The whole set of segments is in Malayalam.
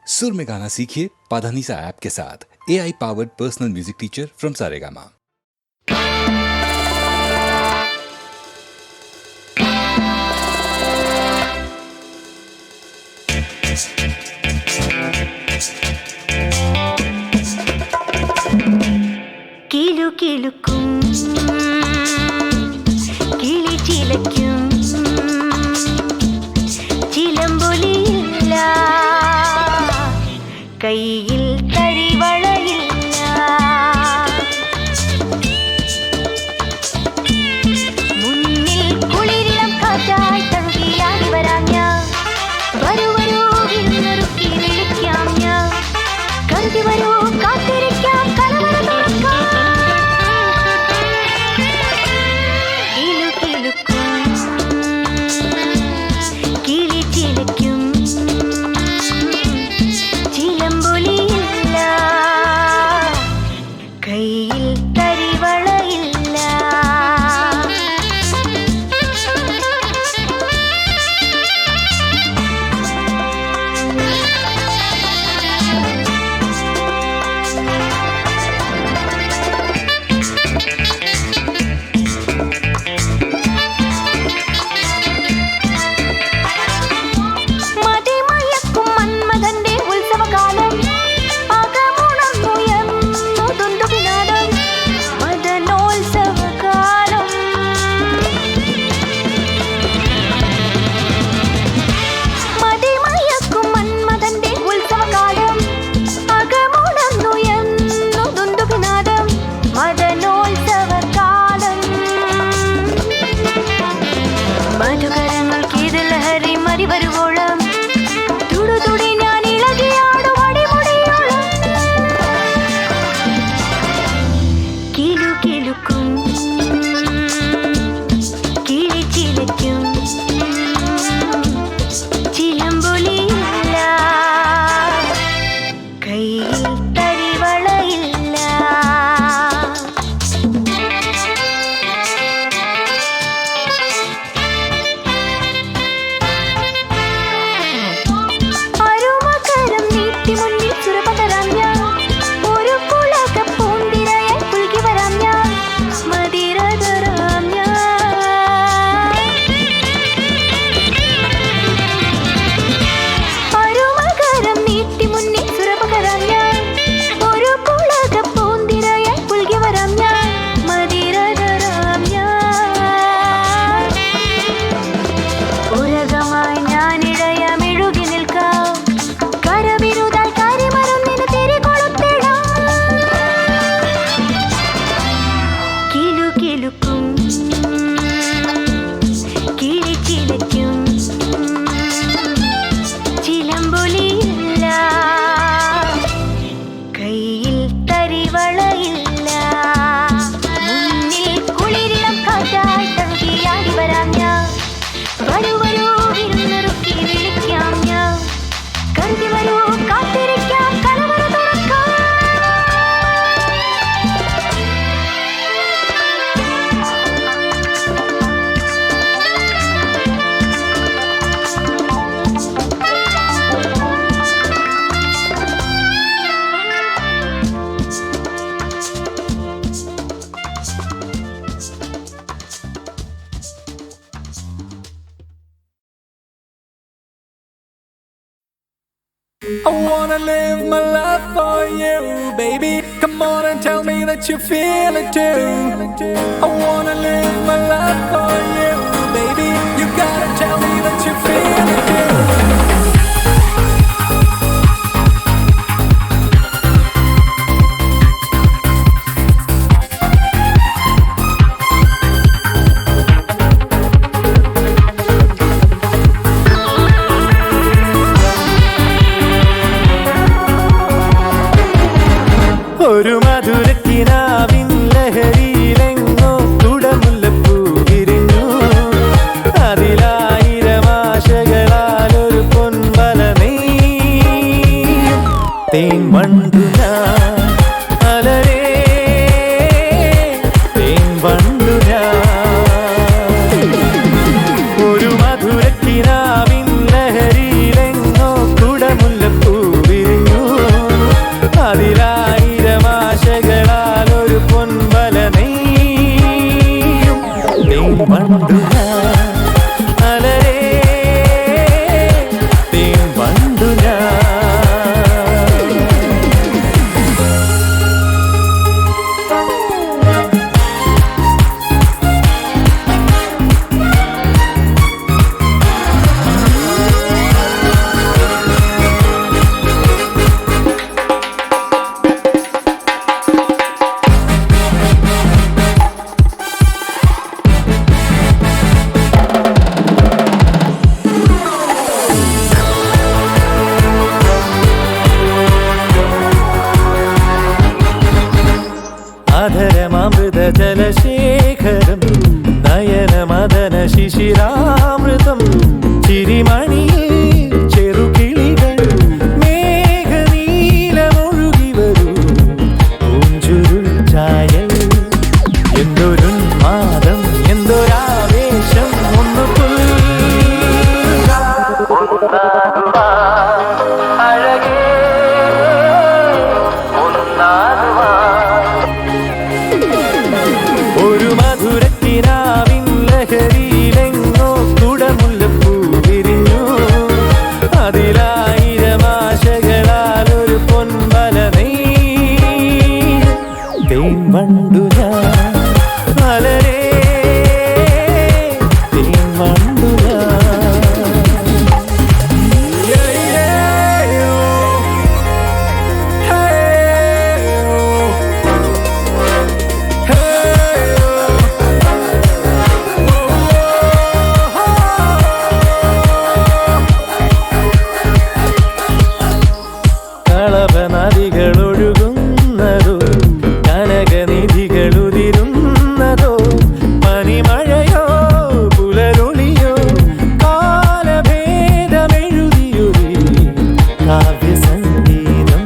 सुर में गाना सीखिए पाधानीसा ऐप के साथ। AI powered personal music teacher from Saregama. കീലു കീലുക്കും കിളി ചിലയ്ക്കും ചിലമ്പൊലിയില്ല, കയ്യിൽ തരിവളയില്ല. മുന്നിൽ കുളിരിളം കാറ്റായി തഴുകിയാടി വരാം ഞാൻ. വരൂ വരൂ വിരുന്നൊരുക്കി വിളിക്കാം ഞാൻ. കരുതി വരൂ കാത്തിരിക്കാം കലവറ തുറക്കാം. കിലു കിലുക്കും കിളി ചിലയ്ക്കും ചിലമ്പൊലിയില്ല, കയ്യിൽ തരിവളയില്ല. മതിമയക്കും മന്മഥന്റെ ഉത്സവകാലം, അകമുണർന്നുയർന്നു തുണ്ടുവിനാദം. മദനോത്സവകാലം, മതിമയക്കും മന്മഥന്റെ ഉത്സവകാലം, അകമുണർന്നുയർന്നു തുണ്ടുവിനാദം. മദനോത്സവകാലം, മധുകരങ്ങൾക്ക് ലഹരി മറി വരുവോളം തുടുതുടി ഞാൻ ഇളകിയാടും അടിമുടിയോളം. കിലു കിലുക്കും കിളി ചിലയ്ക്കും ചിലമ്പൊലിയില്ല, കയ്യിൽ തരിവളയില്ല. അരുമകരം നീട്ടി മുന്നിൽ സുരപതരാം ഞാൻ. ഒരു പുളക പൂന്തിരയായി പുൽകി വരാം ഞാൻ. മതിര തരാം ഞാൻ. അരുമകരം നീട്ടി മുന്നിൽ സുരപതരാം ഞാൻ. ഒരു പുളക പൂന്തിരയായി പുൽകി വരാം ഞാൻ. മതിര തരാം ഞാൻ. ഉരകമായി ഞാനിഴയമെഴുകി നിൽക്കാം. കരവിരുതാൽ കരിമരുന്നിന് തിരികൊളുത്തിടാം. കിലു കിലുക്കും കിളി ചിലയ്ക്കും ചിലമ്പൊലിയില്ല, കയ്യിൽ തരിവളയില്ല. മുന്നിൽ കുളിരിളം കാറ്റായി തഴുകിയാടി വരാം ഞാൻ. വരൂ വരൂ വിരുന്നൊരുക്കി വിളിക്കാം ഞാൻ. കരുതി വരൂ കാത്തിരിക്കാം കലവറ തുറക്കാം. I wanna live my life for you, baby. Come on and tell me that you feel it too. I wanna live my life for you, baby. You gotta tell me that you feel it too. ഒരു മധുരക്കിനാവിൻ ലഹരിയിലെങ്ങോ കുടമുല്ലപ്പൂ വിരിഞ്ഞു. അതിലായിരം ആശകളാലൊരു പൊൻവല നെയ്യും. തേൻ വണ്ടു ഞാൻ അലരേ, തേൻ വണ്ടു ഞാൻ. ഒരു മധുരക്കിനാവിൻ ലഹരിയിലെങ്ങോ കുടമുല്ലപ്പൂ വിരിഞ്ഞു. ജലശേഖരം നയനമദന ശിശിരാമൃതം ചിരിമണിയിൽ ചെറുകിളികൾ മേഘനീലമൊഴുകി വരൂ പൂഞ്ചുരുൾ ചായൽ എന്തൊരുന്മാദം എന്തൊരാവേശം ഒന്നു അഴകേ ഒരു മധുരക്കിനാവിൻ ലഹരിയിലെങ്ങോ കുടമുല്ലപ്പൂ വിരിഞ്ഞു അതിലായിരമാശകളാൽ ഒരു പൊൻവല തേൻ വണ്ടു ഞാൻ മലരേ തേൻ വണ്ടു നദികളൊഴുകുന്നതോ കനകനിധികളുതിരുന്നതോ പനിമഴയോ പുലരൊളിയോ കാലഭേദമെഴുതിയൊരു കാവ്യസംഗീതം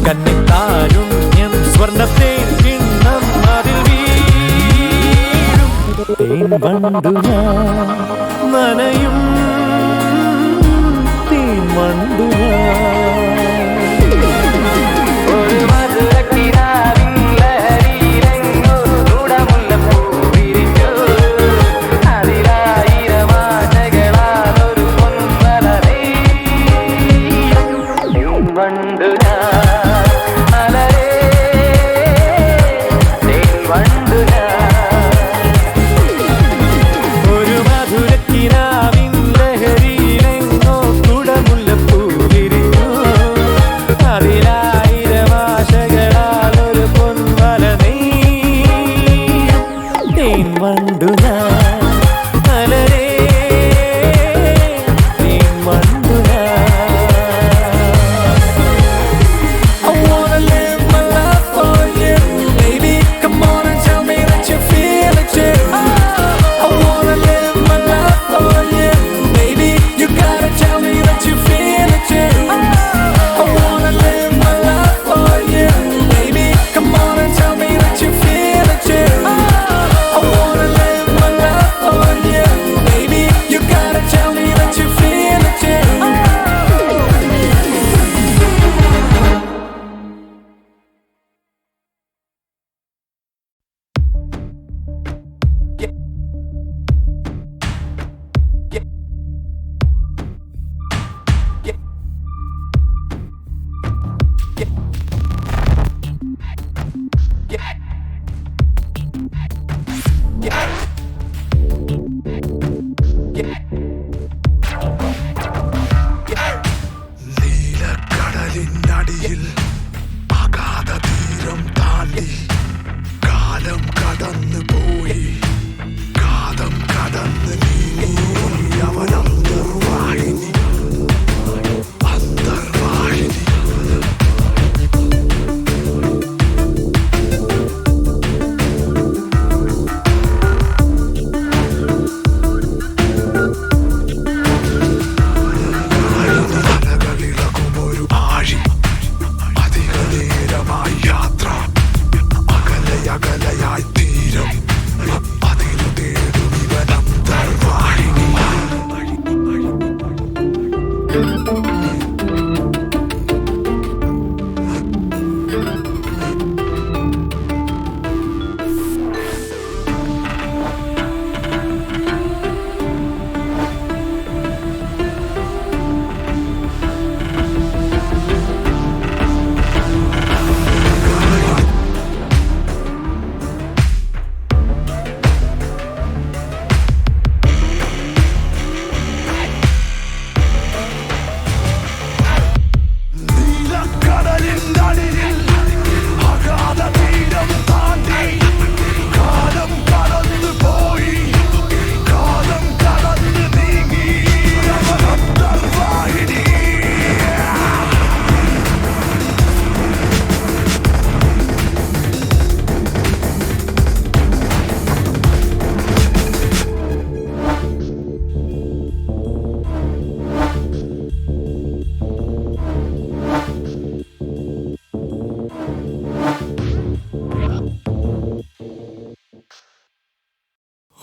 കന്നിത്താരുണ്യം സ്വർണ്ണത്തേൻ കിണ്ണം അതിൽ വീഴും തേൻ വണ്ടു ഞാൻ നനയും തേൻ വണ്ടു ഒരു മധുരക്കിനാവിൻ ലഹരിയിലെങ്ങോ കുടമുല്ലപ്പൂ വിരിഞ്ഞു അതിലായിരമാശകളാൽ ഒരു പൊൻവല തേൻ വണ്ടു ഞാൻ മലരേ തേൻ വണ്ടു ഒരു മധുരക്കിനാവിൻ ലഹരിയിലെങ്ങോ കുടമുല്ലപ്പൂ വിരിഞ്ഞു അതിലായിരമാശകളാൽ ഒരു പൊൻവല തേൻ വണ്ടു ഞാൻ മലരേ തേൻ വണ്ടു I wanna live my life for you, baby. Come on and tell me that you feel it too. I wanna live my life for you, baby. You gotta tell me that you feel it too. I wanna live my life for you, baby. Come on and tell me that you feel it too. I wanna live my life for you, baby. You gotta tell me that you feel it too. നീലക്കടലിനടിയിൽ അഗാധ തീരം താണ്ടി കാലം കടന്നു പോയി കാതം കടന്ന് നീങ്ങി അവൻ അന്തർവാഹിനി അന്തർവാഹിനി അലകളിളകുമൊരു ആഴി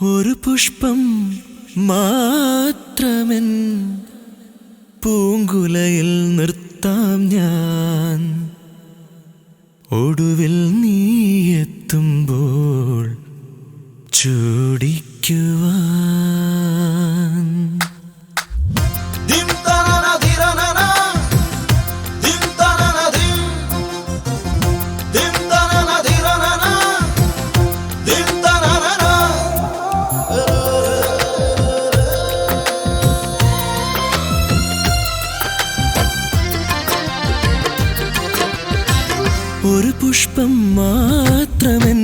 ഒരു പുഷ്പം മാത്രമെൻ പൂങ്കുലയിൽ നിർത്താം ഞാൻ. ഒടുവിൽ നീ എത്തുമ്പോൾ ചൂടിക്കുവാൻ. ഒരു പുഷ്പം മാത്രമെൻ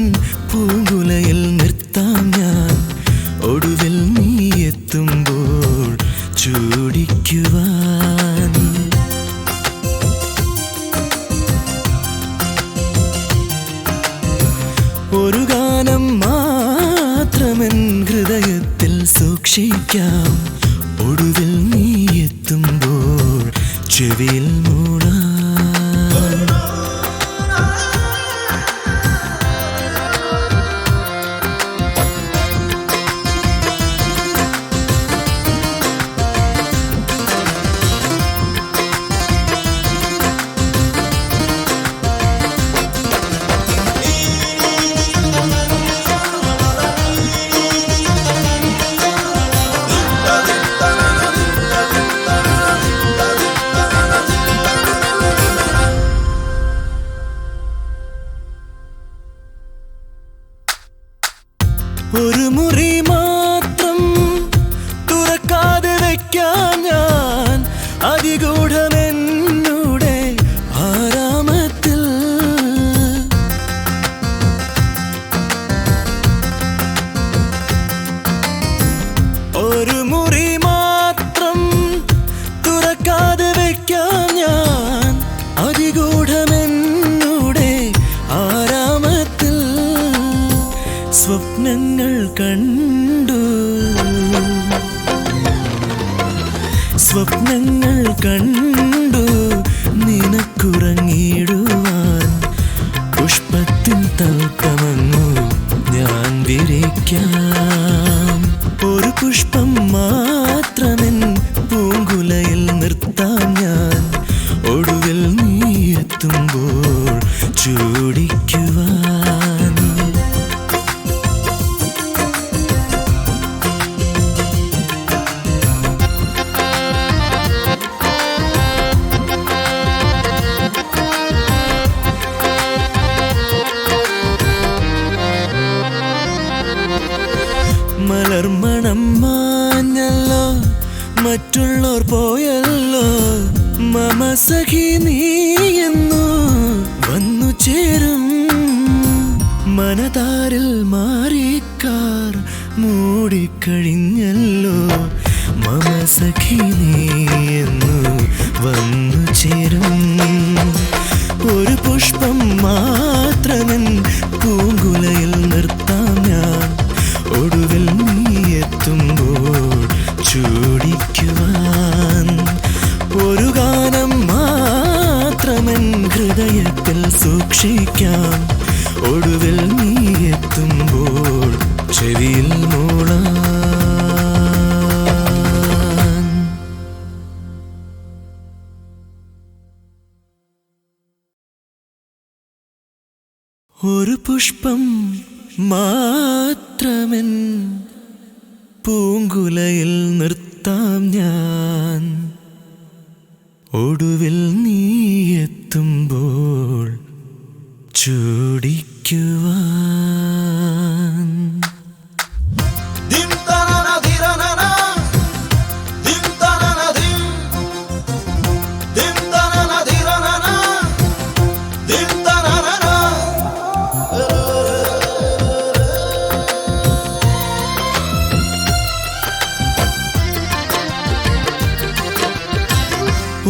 പൂങ്കുലയിൽ നിർത്താം ഞാൻ. ഒടുവിൽ നീ എത്തുമ്പോൾ ചൂടിക്കുവാൻ. ഒരു ഗാനം മാത്രമെൻ ഹൃദയത്തിൽ സൂക്ഷിക്കാം. ഒടുവിൽ നീ എത്തുമ്പോൾ ചെവിയിൽ മൂളാം. ഒരു മുറി മാത്രം തുറക്കാതെ വയ്ക്കാൻ ഞാൻ അതിഗൂഢമെന്നുടെ ആരാമത്തിൽ. ഒരു മുറി മാത്രം തുറക്കാതെ വയ്ക്കാൻ ഞാൻ അതിഗൂഢമെന്നുടെ ആരാമത്തിൽ. സ്വപ്നങ്ങൾ കണ്ടു, സ്വപ്നങ്ങൾ കണ്ടു നിനക്കുറങ്ങിടുവാൻ. പുഷ്പത്തിൻ തൽക്കമങ്ങു ഞാൻ വിരിക്കാം. ഒരു പുഷ്പം മാത്രമെൻ പൂങ്കുലയിൽ നിർത്താം ഞാൻ. ഒടുവിൽ നീ എത്തുമ്പോൾ ചൂടിക്കുവാൻ. മലർമണം മാഞ്ഞല്ലോ, മറ്റുള്ളോർ പോയല്ലോ. മമ സഖി നീ എന്നു വന്നു ചേരും. മനതാരിൽ മാറിക്കാർ മൂടിക്കഴിഞ്ഞല്ലോ. മമ സഖി നീ എന്നു വന്നു ചേരും. ഒരു പുഷ്പം മാത്രമെൻ പൂങ്കുലയിൽ നിർത്താം ഞാൻ. ഒടുവിൽ നീ എത്തുമ്പോൾ ചൂടിക്കുവാൻ. ഒരു ഗാനം മാത്രമെൻ ഹൃദയത്തിൽ സൂക്ഷിക്കാം. ഒടുവിൽ നീ എത്തുമ്പോൾ ചെവിയിൽ മൂളാൻ. ഒരു പുഷ്പം മാത്രമെൻ പൂങ്കുലയിൽ നിർത്താം ഞാൻ. ഒടുവിൽ നീ എത്തുമ്പോൾ ചൂടിക്കുവാൻ.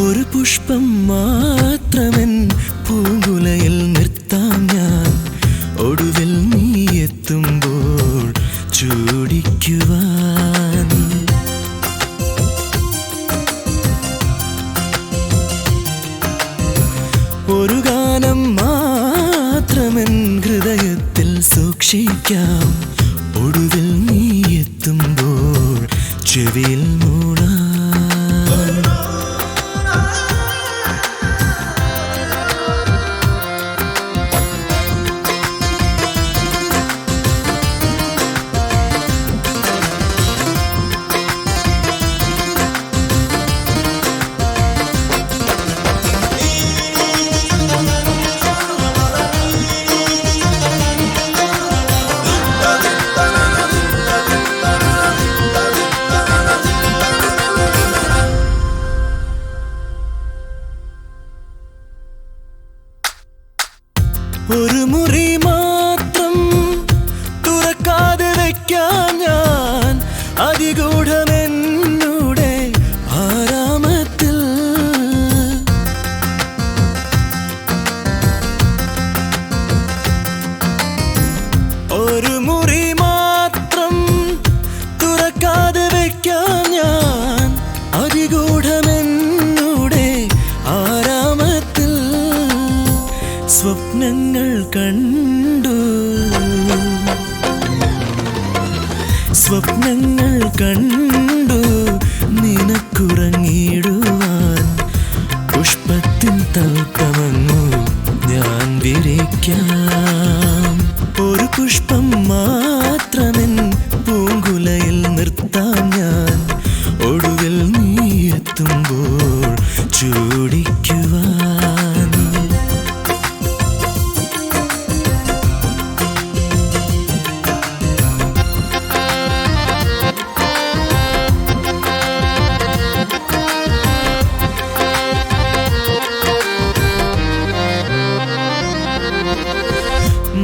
ഒരു പുഷ്പം മാത്രമെൻ പൂങ്കുലയിൽ നിർത്താം ഞാൻ. ഒടുവിൽ നീ എത്തുമ്പോൾ ചൂടിക്കുവാൻ. ഒരു ഗാനം മാത്രമെൻ ഹൃദയത്തിൽ സൂക്ഷിക്കാം. ഒടുവിൽ നീ ചെവിയിൽ മൂളാൻ. ഒരു മുറി മാത്രം തുറക്കാതെ വയ്ക്കാൻ ഞാൻ അതിഗൂഢമെന്നൂടെ ആരാമത്തിൽ. ഒരു മുറി മാത്രം തുറക്കാതെ വയ്ക്കാൻ ഞാൻ അതിഗൂഢമെന്നൂടെ ആരാമത്തിൽ. സ്വപ്നങ്ങൾ കണ്ടു, സ്വപ്നങ്ങൾ കണ്ടു നിനക്കുറങ്ങിടുവാൻ. പുഷ്പത്തിൻ തൽക്കമങ്ങു ഞാൻ വിരിക്കാം. ഒരു പുഷ്പം മാത്രമെൻ പൂങ്കുലയിൽ നിർത്താം ഞാൻ. ഒടുവിൽ നീ എത്തുമ്പോൾ ചൂടിക്കുവാൻ.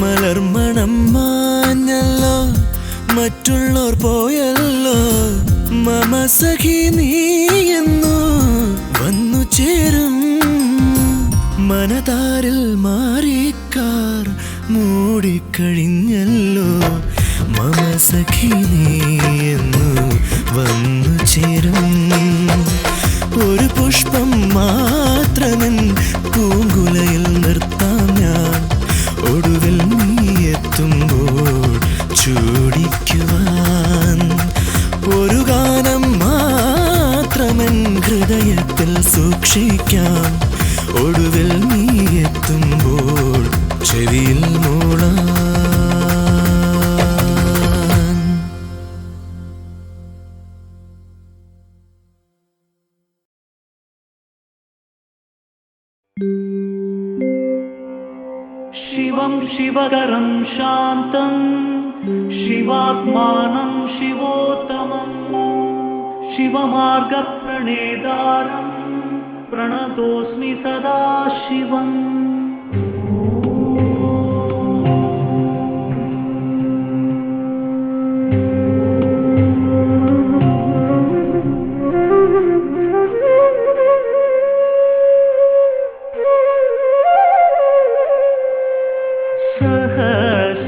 മലർമണം മാഞ്ഞല്ലോ, മറ്റുള്ളോർ പോയല്ലോ. മമ സഖി നീയെന്നു വന്നു ചേരും. മനതാരിൽ മാറിക്കാർ മൂടിക്കഴിഞ്ഞല്ലോ. മമ സഖി നീയെന്നു വന്നു ചേരും. ഒരു പുഷ്പം മാത്രമെൻ പൂങ്കുലയിൽ നിർത്താം ഞാൻ. ഒടുവിൽ നീ എത്തുമ്പോൾ ചൂടിക്കുവാൻ. ഒരു ഗാനം മാത്രമെൻ ഹൃദയത്തിൽ സൂക്ഷിക്കാം. ഒടുവിൽ നീ എത്തുമ്പോൾ ചെവിയിൽ മൂളാൻ. शिवं शिवकरं शान्तं शिवात्मानं शिवोत्तमं शिवमार्गप्रणेतारं प्रणतोऽस्मि सदा शिवम्.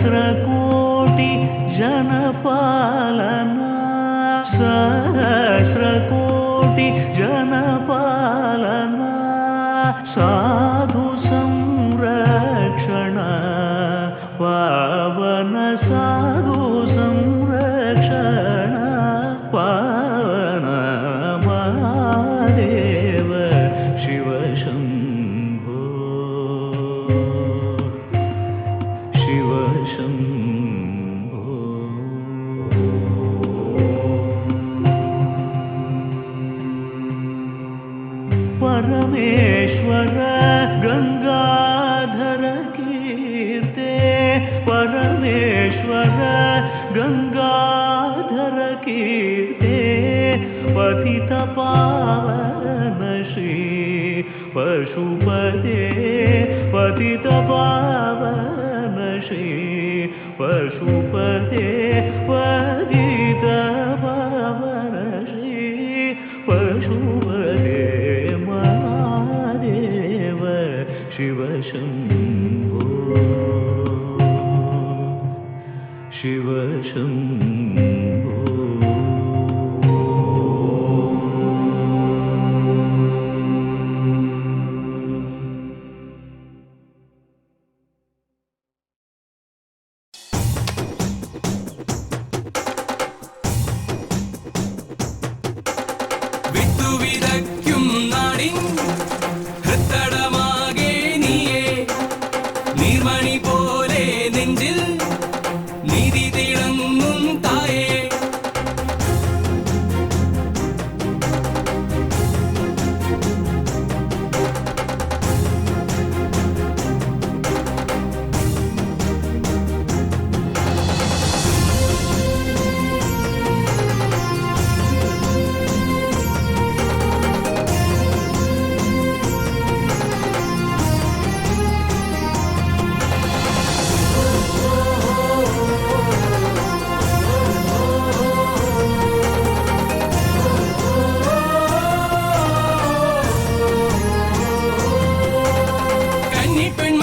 सहस्रकोटि जनपालना, सहस्रकोटि जनपालना, साधु संरक्षण पावन, साधु संरक्षण पावन. महादेव शिव शम्भो, शिव शम्भो. परमेश्वर गंगाधर कीर्ते, परमेश्वर गंगाधर कीर्ते. पतित पावन श्री पशुपते, पतित पावन श्री पशुपते. पतित पावन श्री पशुपते. महादेव शिव शम्भो, शिव शम्भो.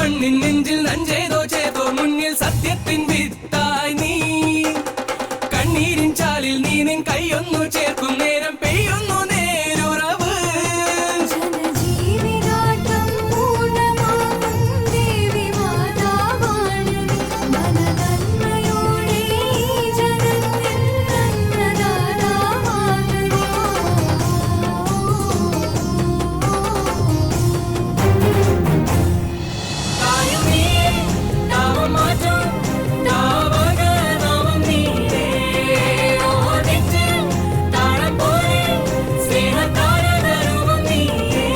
മണ്ണിൻ നെഞ്ചിൽ നഞ്ചേതോ ചേതോ മുന്നിൽ സത്യത്തിൻ വിത്തായി നീ കണ്ണീരിൻ ചാലിൽ നീ നിൻ കൈയൊന്നു ചേർക്കും നേരം പെയ്യുന്നു നേരുറവ് ജനജീവിതാട്ടം പൂർണ്ണമാകും ദേവി മാതാവാണ് മനനന്മയോടെ ജനത്തിൻ അന്നദാതാവാകുന്നു തായുമേ നാമം മാറ്റും താവക നാമം നീരേ ഓദിച്ച് താളം പോലെ സ്നേഹതാരകരൂപം നീരേ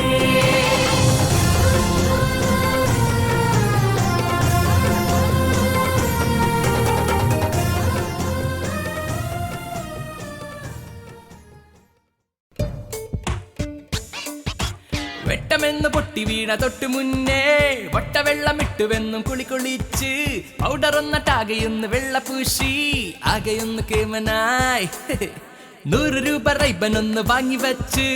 വെട്ടമെന്ന് പൊട്ടി വീണ തൊട്ടു മുന്നേ വട്ടവെള്ളമിട്ടുവെന്നും കുളിച്ച് പൗഡർ ഒന്നട്ടാകെയൊന്ന് വെള്ളപൂശി ആകെയൊന്ന് കേമനായി 100 രൂപ റൈബനൊന്ന് വാങ്ങി വച്ച്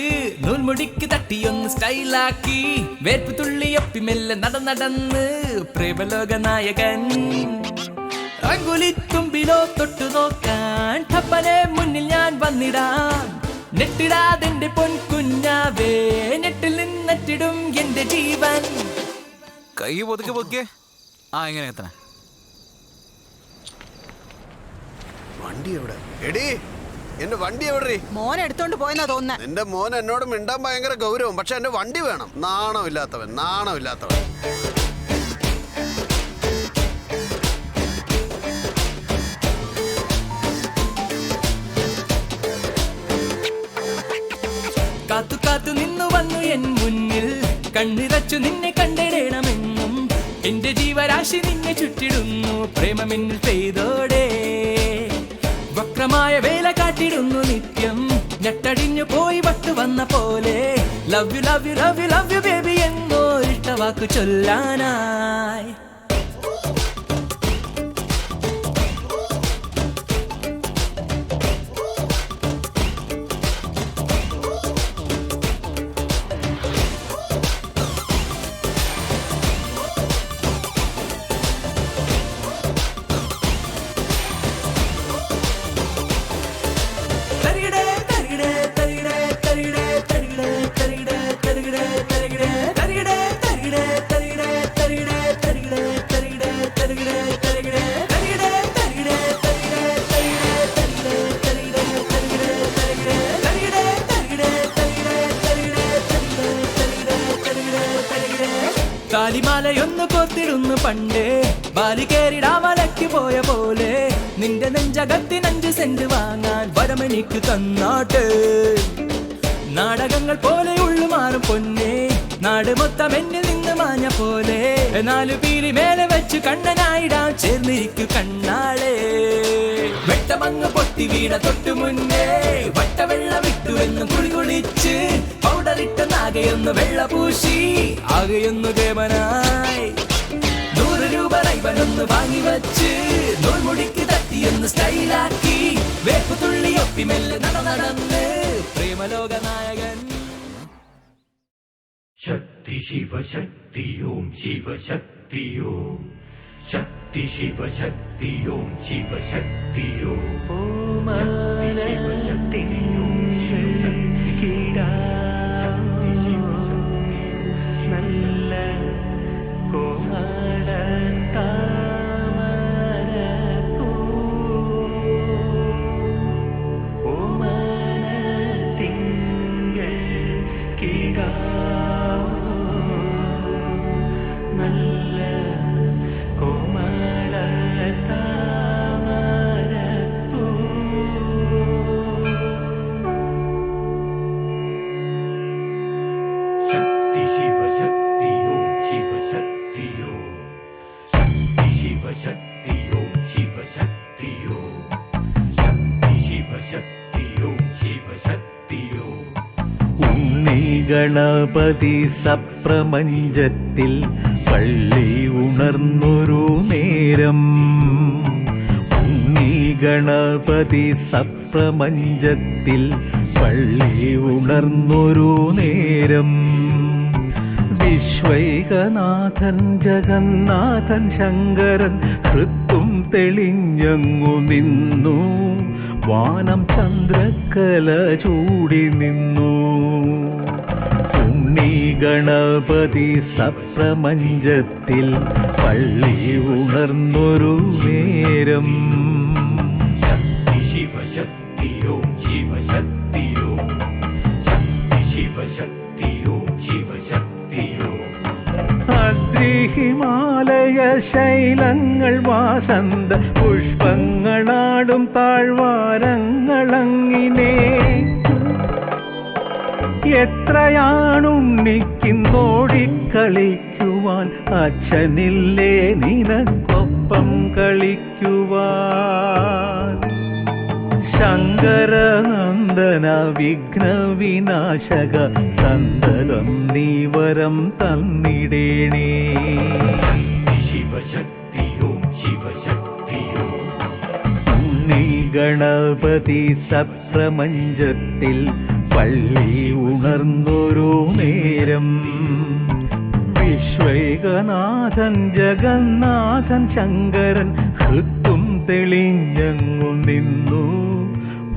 നൂൽമുടിക്ക് തട്ടിയൊന്ന് സ്റ്റൈലാക്കി വേർപ്പ് തുള്ളിയൊപ്പി മെല്ലെ നടന്ന് പ്രേമലോക നായകൻ അങ്കുലിത്തുമ്പിലോ തൊട്ടു നോക്കാൻ ടപ്പനെ മുന്നിൽ ഞാൻ വന്നിടാം നെട്ടിടാതെന്റെ പൊൻകുഞ്ഞാവേ നെട്ടിൽ നിന്നിട്ടിടും എന്റെ ജീവൻ കൈ പൊതുക്കെ എങ്ങനെ എത്തണ വണ്ടി എവിടെ എടീ എന്റെ വണ്ടി എവിടെ മോൻ എടുത്തോണ്ട് പോയെന്നാ തോന്നുന്നേ. നിന്റെ മോൻ എന്നോട് മിണ്ടാൻ ഭയങ്കര ഗൗരവം പക്ഷെ എന്റെ വണ്ടി വേണം നാണമില്ലാത്തവൻ കാത്തു കാത്തു നിന്നു വന്നു എൻ മുന്നിൽ കണ്ണിറച്ചു നിന്നെ കണ്ടിടണമെന്നും എന്റെ ജീവരാശി നിന്നെ ചുറ്റിടുന്നു പ്രേമമെന്നിൽ പെയ്തോടെ വക്രമായ വേല കാട്ടിടുന്നു നിത്യം ഞെട്ടടിഞ്ഞു പോയി വട്ടു വന്ന പോലെ love you love you love you love you baby എന്നോ ഇഷ്ടവാക്കു ചൊല്ലാനായി താലിമാലയൊന്നു കോത്തിടുന്നു പണ്ടേ ബാലി കേറിടാമലയ്ക്ക് പോയ പോലെ നിന്റെ നെഞ്ചകത്തിന് 5 സെന്റ് വാങ്ങാൻ വരമെനിക്ക് തന്നാട്ടെ നാടകങ്ങൾ പോലെ ഉള്ളുമാറും പൊന്നെ നാട് മൊത്തം എന്നിൽ നിന്ന് മാഞ്ഞ പോലെ 4 പീലി മേലെ വെച്ച് കണ്ണനായിടാൻ ചേർന്നിരിക്കു കണ്ണാളെ വെട്ടമങ്ങ് പൊട്ടി വീണ തൊട്ടു മുന്നേ വട്ടവെള്ളമിട്ടു എന്ന് കുളിച്ച് പൗഡറിട്ട് നാകെയൊന്ന് വെള്ള പൂശി ആകെയൊന്നു കേമനായി 100 രൂപ റൈബനൊന്ന് വാങ്ങി വച്ച് നൂൽമുടിക്ക് തട്ടിയൊന്ന് സ്റ്റൈലാക്കി വേപ്പ് തുള്ളിയൊപ്പി മെല്ലെ നടന്ന് പ്രേമലോക നായകൻ ശക്തി ശിവശക്തി ഓം ശിവശക്തി ഓം ശക്തി ശിവശക്തി ഓം ശിവശക്തി ഓം ശക്തി ശിവശക്തി നല്ല കോമള താമര ഓമന തിങ്കൾ കിടാവോ നല്ല കോമള താമര ശക്തി ശിവശക്തി ഓം ശിവശക്തി ഓം ശക്തി ശിവശക്തി ഓം ശിവശക്തി ഓം ശക്തി ശിവശക്തി ഓം ശിവശക്തി ഓം ഉണ്ണി ഗണപതി സപ്രപഞ്ചത്തിൽ പള്ളി ഉണർന്നൊരു നേരം ഉണ്ണി ഗണപതി സപ്രപഞ്ചത്തിൽ പള്ളി ഉണർന്നൊരു നേരം വിശ്വ വിശ്വൈകനാഥൻ ജഗന്നാഥൻ ശങ്കരൻ ഹൃത്തും തെളിഞ്ഞങ്ങു നിന്നു. വാനം ചന്ദ്രക്കല ചൂടി നിന്നു. ഉണ്ണി ഗണപതി സപ്രമഞ്ചത്തിൽ പള്ളി ഉണർന്നൊരു നേരം. ശക്തി ശിവശക്തിയോ ശിവശക്തിയോ ശക്തി ശിവശക്തിയോ ശിവശക്തിയോ. അദ്രിഹിമാലയ ശൈലങ്ങൾ വാസന്ത പുഷ്പങ്ങളാടും താഴ്വാരങ്ങളങ്ങിനെ. എത്രയാണുണ്ണിക്കിന്നോടിക്കളിക്കുവാൻ അച്ഛനില്ലേ നിനക്കൊപ്പം കളിക്കുവാൻ. ശങ്കരനന്ദന വിഘ്നവിനാശക സന്തതം നീ വരം തന്നിടേണേ. ശിവശക്തിയോ ശിവശക്തിയോ. ഉണ്ണി ഗണപതി സപ്രമഞ്ചത്തിൽ പള്ളി ഉണർന്നൊരു നേരം. വിശ്വൈകനാഥൻ ജഗന്നാഥൻ ശങ്കരൻ ഹൃത്തും തെളിഞ്ഞങ്ങു നിന്നു.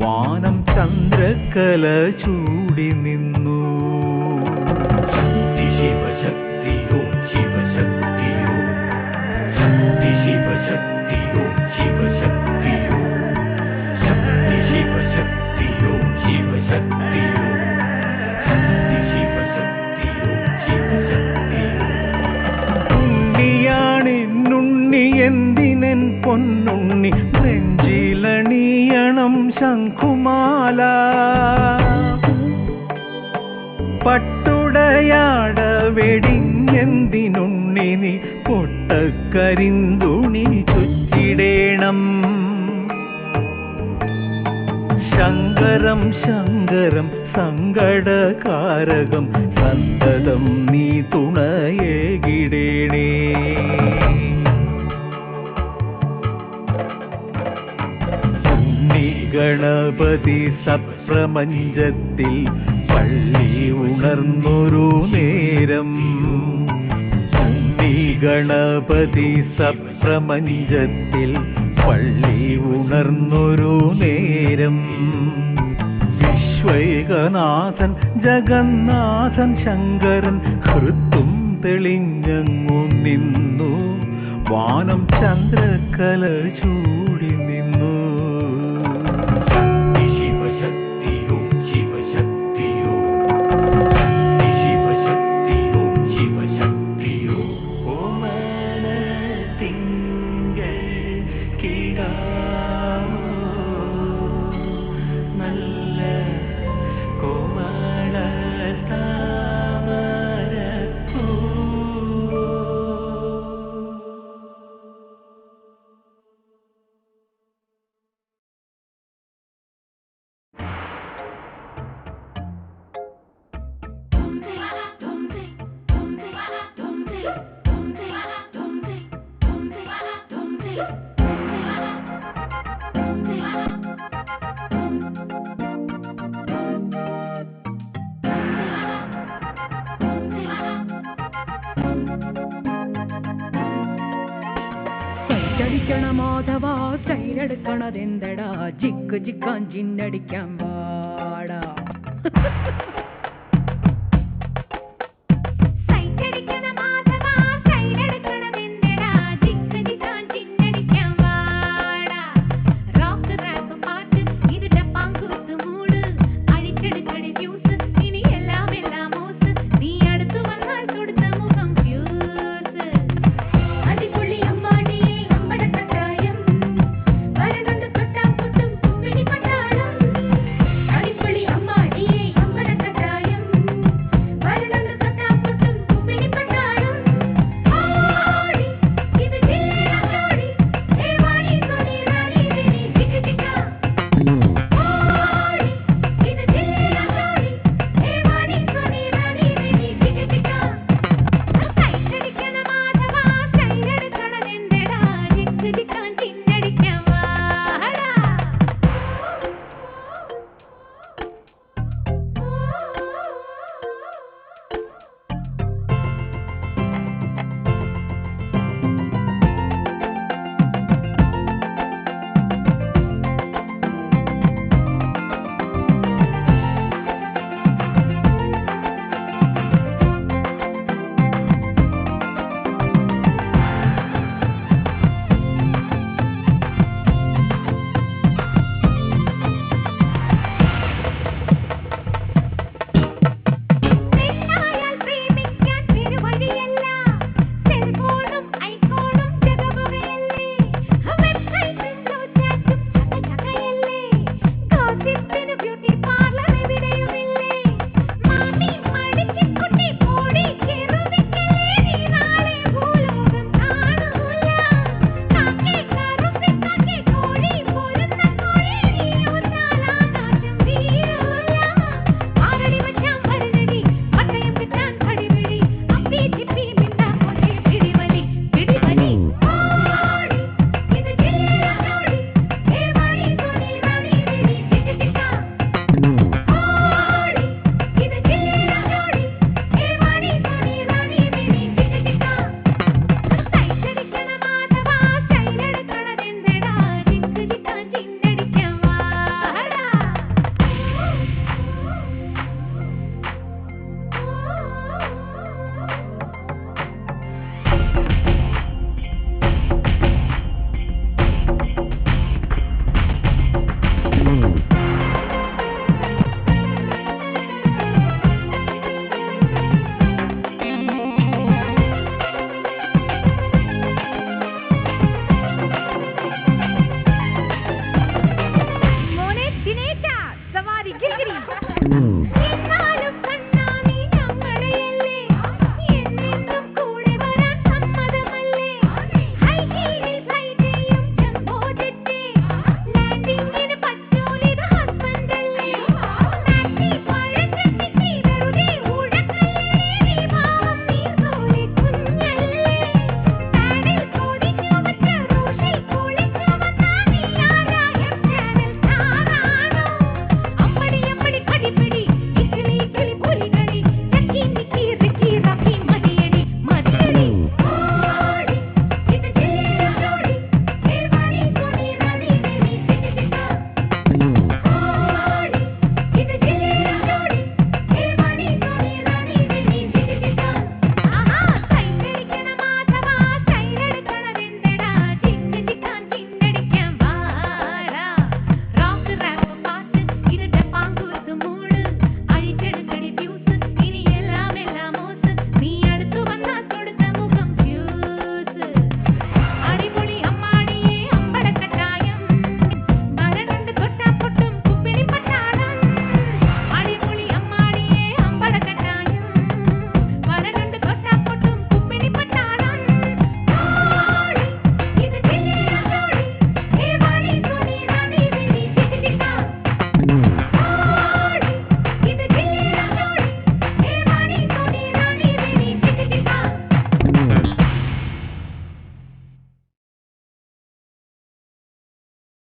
വാനം ചന്ദ്രക്കല ചൂടി നിന്നു. ശക്തി ശിവശക്തിയോ ശിവശക്തിയോ ശക്തി ശിവശക്തിയോ ശിവശക്തിയോ ശക്തി ശിവശക്തിയോ ശിവശക്തിയോ ശക്തി ശിവശക്തിയോ ശിവശക്തിയോ. ഉണ്ണിയാണെന്നുണ്ണി എന്തിനെൻ പൊന്നുണ്ണി നെഞ്ചിലണിയണം ശംഖുമാല. പട്ടുടയാട വെടിഞ്ഞെന്തിനുണ്ണി നീ പൊട്ടക്കരിന്തുണി ചുറ്റിടേണം. ശങ്കരം ശങ്കരം സങ്കടകാരകം സന്തതം നീ തുണയേകിടേണേ. ഉണ്ണി ഗണപതി സപ്രമഞ്ചത്തിൽ പള്ളി ഉണർന്നൊരു നേരം. ഉണ്ണി ഗണപതി സപ്രമഞ്ചത്തിൽ പള്ളി ഉണർന്നൊരു നേരം. വിശ്വൈകനാഥൻ ജഗന്നാഥൻ ശങ്കരൻ ഹൃത്തും തെളിഞ്ഞങ്ങു നിന്നു. വാനം ചന്ദ്രക്കല ചൂടി നിന്നു. ശിവശക്തിയോ ശിവശക്തിയോ ശിവശക്തിയോ ശിവശക്തിയോ. ഓമന തിങ്കൾ കിടാമോ നല്ല കോമള താമരപ്പൂ. സൈറ്റടിക്കണ മാധവ സൈലെടുക്കണതെന്തടാ. ജിക്ക് ജിക്കാൻ ജിന്നടിക്കാൻ പാടാ.